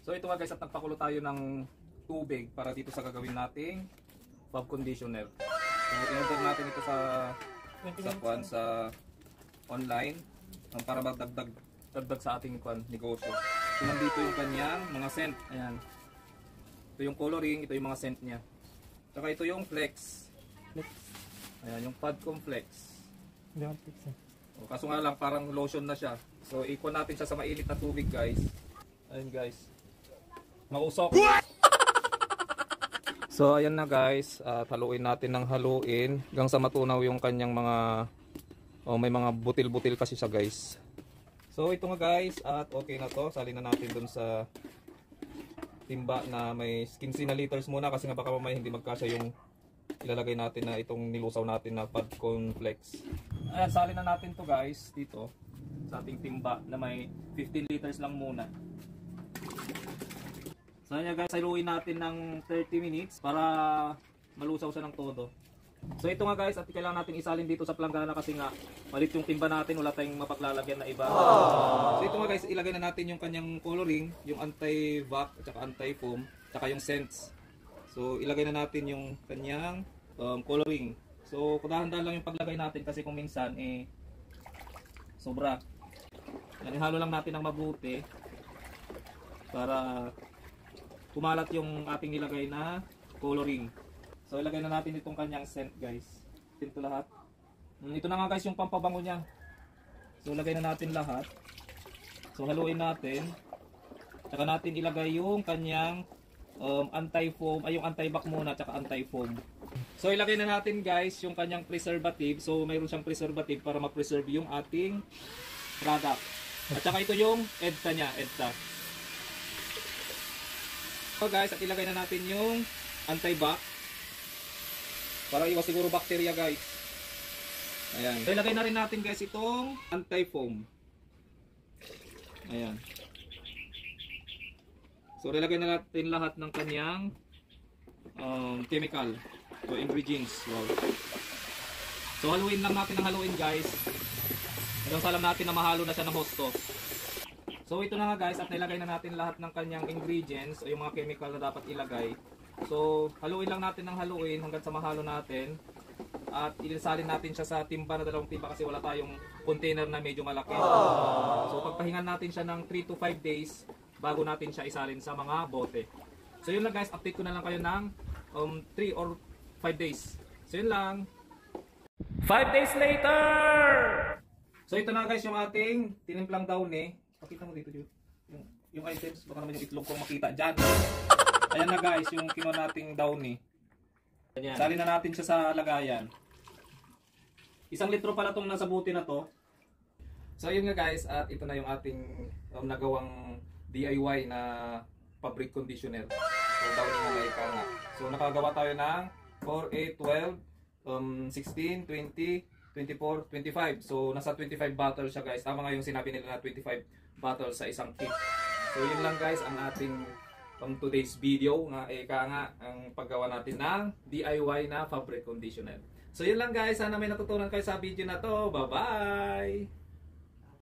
So ito nga guys, at nagpakulo tayo ng tubig para dito sa gagawin nating fab conditioner. So in-order natin ito sa online para magdagdag sa ating negosyo. So nandito yung kanyang mga scent. Ayan. Ito yung coloring, ito yung mga scent niya. Saka ito yung flex. Ayan, yung Padcom Flex. Kaso nga lang parang lotion na siya. So ikon natin siya sa mainit na tubig guys. Ayan guys. Mausok. So ayan na guys, at haluin natin ng haluin hanggang sa matunaw yung kanyang mga may mga butil-butil kasi siya guys. So ito nga guys, at okay na to. Salin na natin dun sa timba na may 15 na liters muna kasi nga baka mamaya hindi magkasya yung ilalagay natin na itong nilusaw natin na Padcom Flex. Ayan, salin na natin to guys dito sa ating timba na may 15 liters lang muna. So ayan guys, haluin natin ng 30 minutes para malusaw siya ng todo. So ito nga guys, at kailangan natin isalin dito sa planggana kasi nga malit yung timba natin, wala tayong mapaglalagyan na iba. So ito nga guys, ilagay na natin yung kanyang coloring, yung anti-vac at saka anti-foam, saka yung scents. So ilagay na natin yung kanyang coloring. So dahan-dahan lang yung paglagay natin kasi kung minsan sobra. Yan, ihalo lang natin ng mabuti para kumalat yung ating nilagay na coloring. So ilagay na natin itong kanyang scent guys. Ito lahat. Ito na nga guys yung pampabango niya. So ilagay na natin lahat. So haluin natin. Saka natin ilagay yung kanyang anti-foam, ay yung anti-bac muna, saka anti-foam. So ilagay na natin guys yung kanyang preservative. So mayroon siyang preservative para ma-preserve yung ating product. At saka ito yung EDTA niya, EDTA. So guys, at ilagay na natin yung anti-bac para iwas siguro bacteria guys. Ayan. So ilagay na rin natin guys itong anti-foam. Ayan. So ilagay na natin lahat ng kanyang chemical o ingredients. Wow. So haluin lang natin ng haluin guys. Hanggang sa alam natin na mahalo na siya ng husto. So ito na nga guys, at nilagay na natin lahat ng kanyang ingredients o yung mga chemical na dapat ilagay. So haluin lang natin ng haluin hanggang sa mahalo natin. At ilisalin natin siya sa timba na 2 timba kasi wala tayong container na medyo malaki. So pagpahingan natin siya ng 3 to 5 days bago natin siya isalin sa mga bote. So yun lang guys, update ko na lang kayo ng 3 or 5 days. So yun lang. 5 days later! So ito na guys yung ating tinimplang downy. Pakita mo dito yung items, baka naman yung itlog kong makita dyan. Ayan na guys, yung kinuha nating downy. Salin na natin siya sa lagayan. 1 litro pala itong nasa buti na to. So yun nga guys, at ito na yung ating nagawang DIY na fabric conditioner. So downy na laika nga. So nakagawa tayo ng 4, 8, 12, 16, 20, 24, 25. So nasa 25 bottles siya guys. Tama nga yung sinabi nila na 25 bottles sa isang kit. So yun lang guys ang ating today's video nga ang paggawa natin ng DIY na fabric conditioner. So yun lang guys, sana may natutunan kayo sa video na to. Bye bye!